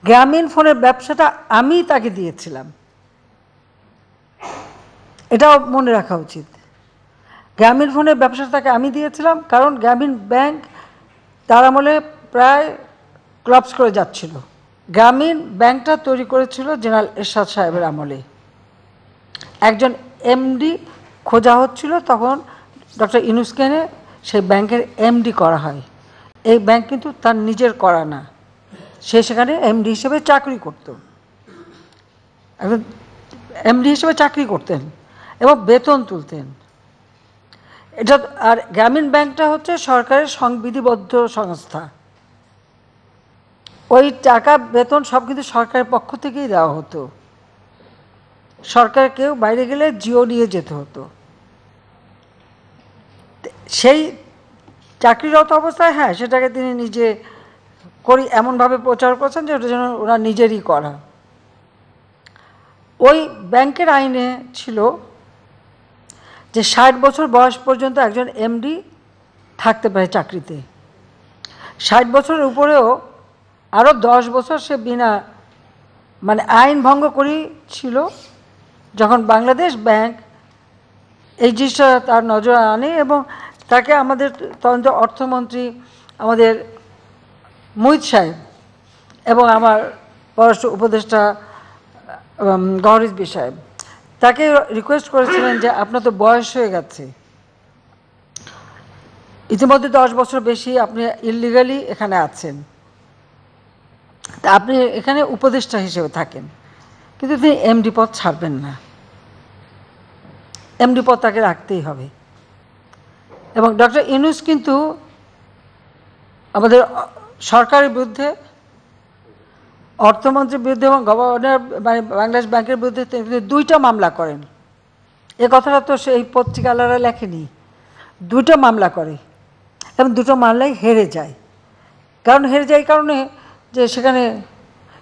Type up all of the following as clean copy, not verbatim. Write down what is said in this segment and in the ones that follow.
গ্রামীণ ফোনের ব্যবসাটা আমি তাকে দিয়েছিলাম, এটাও মনে রাখা উচিত। গ্রামীণ ফোনের ব্যবসাটা তাকে আমি দিয়েছিলাম, কারণ গ্রামীণ ব্যাংক তার আমলে প্রায় ক্লাপস করে যাচ্ছিল। গ্রামীণ ব্যাংকটা তৈরি করেছিল জেনারেল এরশাদ সাহেবের আমলে। একজন এমডি খোঁজা হচ্ছিল, তখন ডক্টর ইউনূসকে এনে সেই ব্যাংকের এমডি করা হয়। এই ব্যাংক কিন্তু তার নিজের করা না, সে সেখানে এমডি হিসেবে চাকরি করত, একজন এমডি হিসেবে চাকরি করতেন এবং বেতন তুলতেন। এটা আর গ্রামীণ ব্যাংকটা হচ্ছে সরকারের সংবিধিবদ্ধ সংস্থা, ওই টাকা বেতন সব কিন্তু সরকারের পক্ষ থেকেই দেওয়া হতো। সরকার কেউ বাইরে গেলে জিও নিয়ে যেতে হতো। সেই চাকরিরত অবস্থায় হ্যাঁ সেটাকে তিনি নিজে করি এমনভাবে প্রচার করছেন যে ওটা যেন ওরা নিজেরই করা। ওই ব্যাংকের আইনে ছিল যে 60 বছর বয়স পর্যন্ত একজন এমডি থাকতে পারে চাকরিতে, 60 বছরের উপরেও আরও 10 বছর সে বিনা মানে আইন ভঙ্গ করেই ছিল। যখন বাংলাদেশ ব্যাংক এই জিনিসটা তার নজরে আনে এবং তাকে আমাদের তখন অর্থমন্ত্রী আমাদের মুহিত সাহেব এবং আমার পররাষ্ট্র উপদেষ্টা গওহর রিজভী সাহেব তাকে রিকোয়েস্ট করেছিলেন যে আপনার তো বয়স হয়ে গেছে, ইতিমধ্যে 10 বছর বেশি আপনি ইললিগালি এখানে আছেন, তা আপনি এখানে উপদেষ্টা হিসেবে থাকেন, কিন্তু তিনি এমডি পদ ছাড়বেন না, এমডি পদ তাকে রাখতেই হবে। এবং ডক্টর ইউনূস কিন্তু আমাদের সরকারের বিরুদ্ধে, অর্থমন্ত্রীর বিরুদ্ধে এবং গভর্নর মানে বাংলাদেশ ব্যাংকের বিরুদ্ধে তিনি 2টা মামলা করেন। এ কথাটা তো সেই পত্রিকালারা লেখেনি, 2টা মামলা করে এবং 2টো মামলায় হেরে যায়। কারণ হেরে যায় এই কারণে যে সেখানে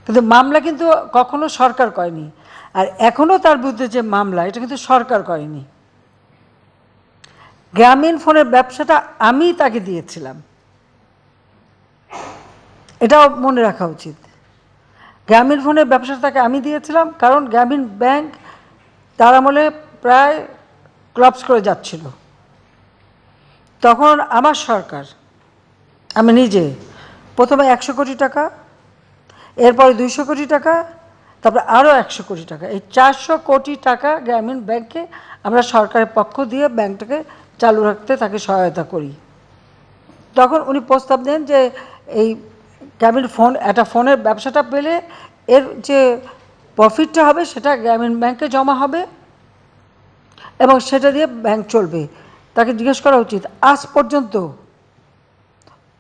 কিন্তু মামলা কিন্তু কখনো সরকার করেনি, আর এখনও তার বিরুদ্ধে যে মামলা এটা কিন্তু সরকার করেনি। গ্রামীণ ফোনের ব্যবসাটা আমি তাকে দিয়েছিলাম, এটাও মনে রাখা উচিত। গ্রামীণ ফোনের ব্যবসাটা তাকে আমি দিয়েছিলাম, কারণ গ্রামীণ ব্যাংক তার আমলে প্রায় ক্লাপস করে যাচ্ছিল। তখন আমার সরকার, আমি নিজে প্রথমে 100 কোটি টাকা, এরপরে 200 কোটি টাকা, তারপরে আরও 100 কোটি টাকা, এই 400 কোটি টাকা গ্রামীণ ব্যাংকে আমরা সরকারের পক্ষ দিয়ে ব্যাংকটাকে চালু রাখতে তাকে সহায়তা করি। তখন উনি প্রস্তাব দেন যে এই গ্রামীণ ফোন একটা ফোনের ব্যবসাটা পেলে এর যে প্রফিটটা হবে সেটা গ্রামীণ ব্যাংকে জমা হবে এবং সেটা দিয়ে ব্যাংক চলবে। তাকে জিজ্ঞেস করা উচিত আজ পর্যন্ত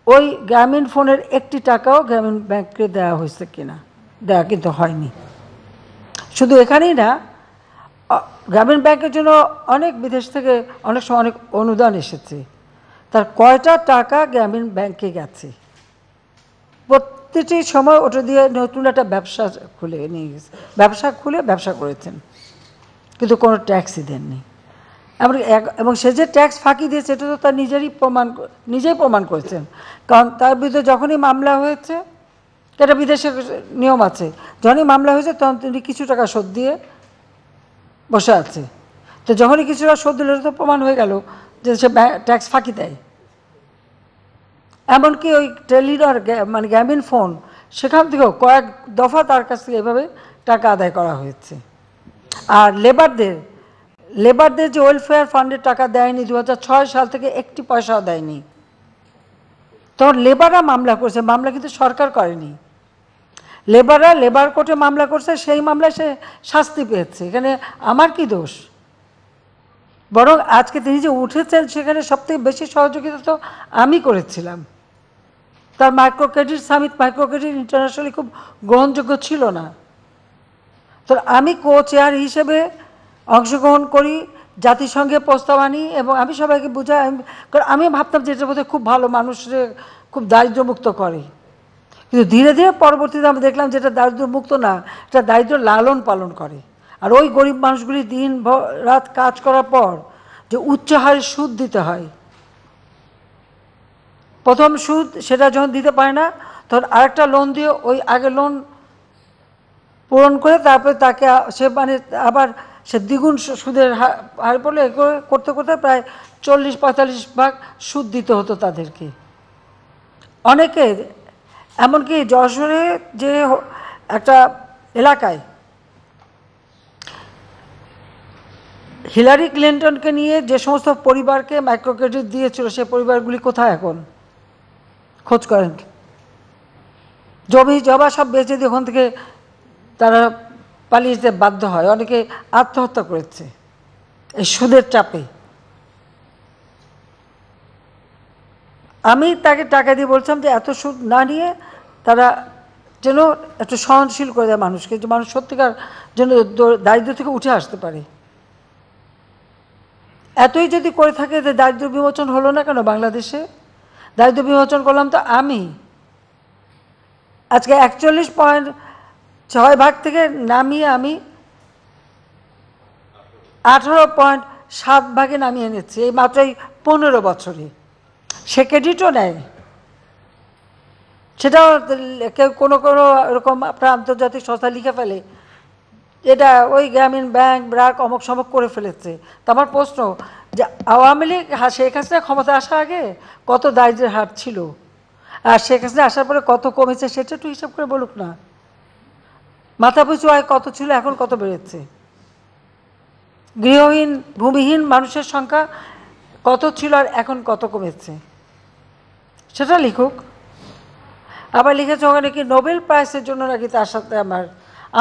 ওই গ্রামীণ ফোনের 1টি টাকাও গ্রামীণ ব্যাংকে দেওয়া হয়েছে কিনা, দেওয়া কিন্তু হয়নি। শুধু এখানেই না, গ্রামীণ ব্যাংকের জন্য অনেক বিদেশ থেকে অনেক সময় অনেক অনুদান এসেছে, তার কয়টা টাকা গ্রামীণ ব্যাংকে গেছে, প্রতিটি সময় ওটা দিয়ে নতুন একটা ব্যবসা খুলে নিয়ে গেছে, ব্যবসা করেছেন, কিন্তু কোনো ট্যাক্সই দেননি। এবং সে যে ট্যাক্স ফাঁকি দিয়েছে এটা তো তার নিজেই প্রমাণ করেছেন, কারণ তার বিরুদ্ধে যখনই মামলা হয়েছে, এটা বিদেশের নিয়ম আছে, যখনই মামলা হয়েছে তখন তিনি কিছু টাকা শোধ দিয়ে বসে আছে। তো যখনই কিছু টাকা শোধ দিল তো প্রমাণ হয়ে গেল যে সে ট্যাক্স ফাঁকি দেয়। এমনকি ওই টেলিনর মানে গ্রামীণ ফোন সেখান থেকেও কয়েক দফা তার কাছ থেকে এভাবে টাকা আদায় করা হয়েছে। আর লেবারদের যে ওয়েলফেয়ার ফান্ডের টাকা দেয়নি 2006 সাল থেকে 1টি পয়সাও দেয়নি, তখন লেবাররা মামলা করছে, মামলা কিন্তু সরকার করেনি, লেবাররা লেবার কোর্টে মামলা করছে, সেই মামলায় সে শাস্তি পেয়েছে। এখানে আমার কি দোষ? বরং আজকে তিনি যে উঠেছেন সেখানে সবথেকে বেশি সহযোগিতা তো আমি করেছিলাম। তার micro credit summit, micro credit internationally খুব গ্রহণযোগ্য ছিল না, তো আমি চেয়ার হিসেবে অংশগ্রহণ করি, জাতিসংঘে প্রস্তাব আনি এবং আমি সবাইকে বুঝাই, কারণ আমি ভাবতাম যে এটার মধ্যে খুব ভালো, মানুষের খুব দারিদ্র্যমুক্ত করে, কিন্তু ধীরে ধীরে পরবর্তীতে আমি দেখলাম যে এটা দারিদ্র্যমুক্ত না, এটা দারিদ্র্য লালন পালন করে। আর ওই গরিব মানুষগুলি দিন রাত কাজ করার পর যে উচ্চ হারে সুদ দিতে হয়, প্রথম সুদ সেটা যখন দিতে পারে না তখন আরেকটা লোন দিয়ে ওই আগের লোন পূরণ করে তারপরে তাকে সে মানে আবার সে দ্বিগুণ সুদের হার পড়লে করতে করতে প্রায় 40-45 ভাগ সুদ দিতে হতো তাদেরকে। অনেকে এমনকি যশোরে যে একটা এলাকায় হিলারি ক্লিন্টনকে নিয়ে যে সমস্ত পরিবারকে মাইক্রো ক্রেডিট দিয়েছিল সে পরিবারগুলি কোথায় এখন? খোঁজ করেন। জমি জমা সব বেঁচে দিয়ে ওখান থেকে তারা পালিয়ে যেতে বাধ্য হয়, অনেকে আত্মহত্যা করেছে এই সুদের চাপে। আমি তাকে টাকা দিয়ে বলছিলাম যে এত সুদ না নিয়ে তারা যেন একটু সহনশীল করে দেয় মানুষকে, যে মানুষ সত্যিকার যেন দারিদ্র থেকে উঠে আসতে পারে। এতই যদি করে থাকে যে দারিদ্র বিমোচন হলো না কেন বাংলাদেশে? দারিদ্র বিমোচন করলাম তো আমি। আজকে 41.6 থেকে নামিয়ে আমি 18.7 নামিয়ে এনেছি এই মাত্র এই 15 বছরে। সে ক্রেডিটও নেয়, সেটাও কেউ কোনো কোনো এরকম আপনার আন্তর্জাতিক সংস্থা লিখে ফেলে এটা ওই গ্রামীণ ব্যাংক ব্র্যাক অমুক সমক করে ফেলেছে। তো আমার প্রশ্ন যে আওয়ামী লীগ শেখ হাসিনা ক্ষমতা আসার আগে কত দারিদ্র্যের হার ছিল, আর শেখ হাসিনা আসার পরে কত কমেছে সেটা একটু হিসাব করে বলুক না। মাথা পিছু আয় কত ছিল, এখন কত বেড়েছে? গৃহহীন ভূমিহীন মানুষের সংখ্যা কত ছিল আর এখন কত কমেছে সেটা লিখুক। আবার লিখেছে ওখানে কি নোবেল প্রাইজের জন্য নাকি তার সাথে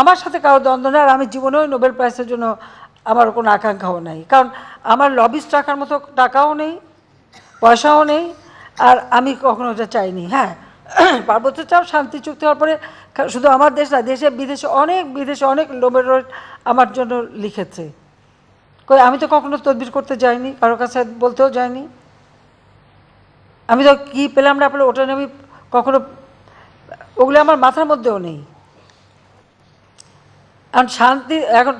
আমার সাথে কারো দ্বন্দ্ব নেই, আর আমি জীবনেও নোবেল প্রাইজের জন্য আমার কোনো আকাঙ্ক্ষাও নাই, কারণ আমার লবিস্ট রাখার মতো টাকাও নেই, পয়সাও নেই, আর আমি কখনো ওটা চাইনি। হ্যাঁ, পার্বত্য চাপ শান্তি চুক্তি হওয়ার পরে শুধু আমার দেশ না, দেশে বিদেশে অনেক নোবেল আমার জন্য লিখেছে। কই আমি তো কখনো তদবির করতে যাইনি, কারোর কাছে বলতেও যাইনি। আমি তো কী পেলাম না পেলে ওটা নিয়ে আমি কখনো, ওগুলো আমার মাথার মধ্যেও নেই। কারণ শান্তি এখন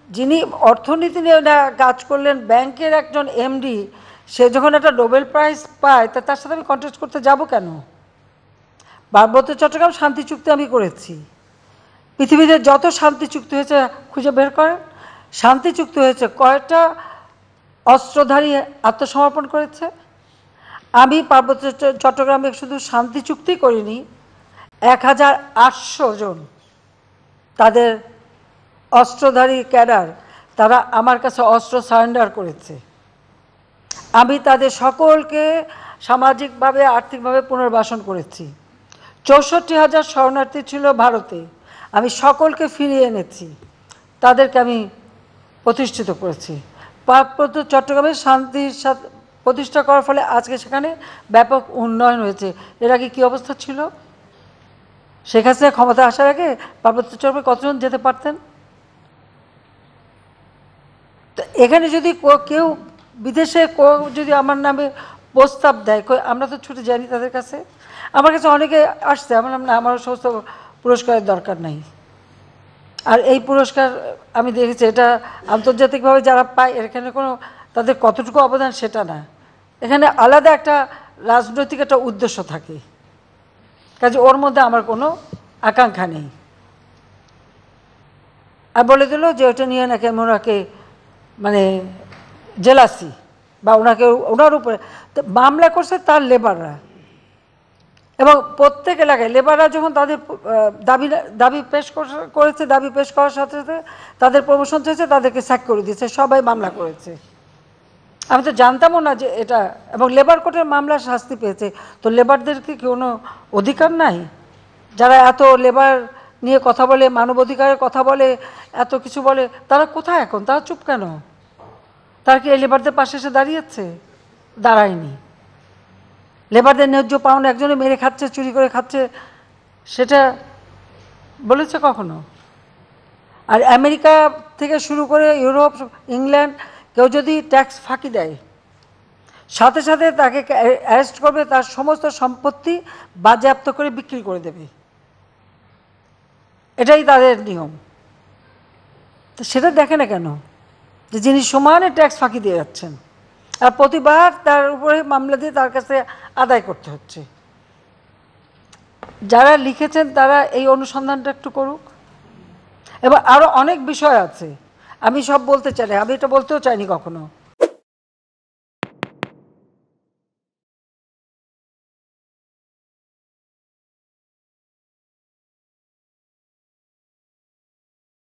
যিনি অর্থনীতি নিয়ে কাজ করলেন ব্যাংকের একজন এমডি, সে যখন একটা নোবেল প্রাইজ পায় তা তার সাথে আমি কন্টেস্ট করতে যাব কেন? পার্বত্য চট্টগ্রাম শান্তি চুক্তি আমি করেছি। পৃথিবীতে যত শান্তি চুক্তি হয়েছে খুঁজে বের করেন, শান্তি চুক্তি হয়েছে কয়েকটা অস্ত্রধারী আত্মসমর্পণ করেছে। আমি পার্বত্য চট্টগ্রামে শুধু শান্তি চুক্তি করিনি, 1800 জন তাদের অস্ত্রধারী ক্যাডার তারা আমার কাছে অস্ত্র সারেন্ডার করেছে। আমি তাদের সকলকে সামাজিকভাবে আর্থিকভাবে পুনর্বাসন করেছি। 64,000 শরণার্থী ছিল ভারতে, আমি সকলকে ফিরিয়ে এনেছি, তাদেরকে আমি প্রতিষ্ঠিত করেছি। পার্বত্য চট্টগ্রামে শান্তি প্রতিষ্ঠা করার ফলে আজকে সেখানে ব্যাপক উন্নয়ন হয়েছে। এর আগে কী অবস্থা ছিল? শেখ হাসিনা ক্ষমতা আসার আগে পার্বত্য চট্টগ্রামে কতজন যেতে পারতেন? তো এখানে যদি কেউ বিদেশে যদি আমার নামে প্রস্তাব দেয়, আমরা তো ছুটে যাইনি তাদের কাছে। আমার কাছে অনেকে আসছে, আমার নাম না, আমার সমস্ত পুরস্কারের দরকার নাই। আর এই পুরস্কার আমি দেখেছি এটা আন্তর্জাতিকভাবে যারা পায় এখানে কোনো তাদের কতটুকু অবদান সেটা না, এখানে আলাদা একটা রাজনৈতিক একটা উদ্দেশ্য থাকে, কাজে ওর মধ্যে আমার কোনো আকাঙ্ক্ষা নেই। আর বলে দিল যে ওটা নিয়ে নাকি আমি ওনাকে মানে জেলাসি বা ওনার উপরে মামলা করছে তার লেবাররা, এবং প্রত্যেক এলাকায় লেবাররা যখন তাদের দাবি পেশ করেছে, দাবি পেশ করার সাথে সাথে তাদের প্রমোশন চেয়েছে, তাদেরকে স্যাক করে দিয়েছে, সবাই মামলা করেছে। আমি তো জানতামও না যে এটা, এবং লেবার কোর্টের মামলা শাস্তি পেয়েছে। তো লেবারদের কি কোনো অধিকার নাই? যারা এত লেবার নিয়ে কথা বলে, মানবাধিকারের কথা বলে, এত কিছু বলে, তারা কোথায় এখন? তারা চুপ কেন? তারা কি এই লেবারদের পাশে এসে দাঁড়িয়েছে? দাঁড়ায়নি। লেবারদের ন্যায্য পাওনা একজনে মেরে খাচ্ছে, চুরি করে খাচ্ছে, সেটা বলেছে কখনো? আর আমেরিকা থেকে শুরু করে ইউরোপ, ইংল্যান্ড, কেউ যদি ট্যাক্স ফাঁকি দেয় সাথে সাথে তাকে অ্যারেস্ট করবে, তার সমস্ত সম্পত্তি বাজেয়াপ্ত করে বিক্রি করে দেবে, এটাই তাদের নিয়ম। তো সেটা দেখে না কেন যে যিনি সমানে ট্যাক্স ফাঁকি দিয়ে যাচ্ছেন, আর প্রতিবার তার উপরে মামলা দিয়ে তার কাছে আদায় করতে হচ্ছে। যারা লিখেছেন তারা এই অনুসন্ধানটা একটু করুক। এবার আরও অনেক বিষয় আছে, আমি সব বলতে চাই না, আমি এটা বলতেও চাইনি কখনো।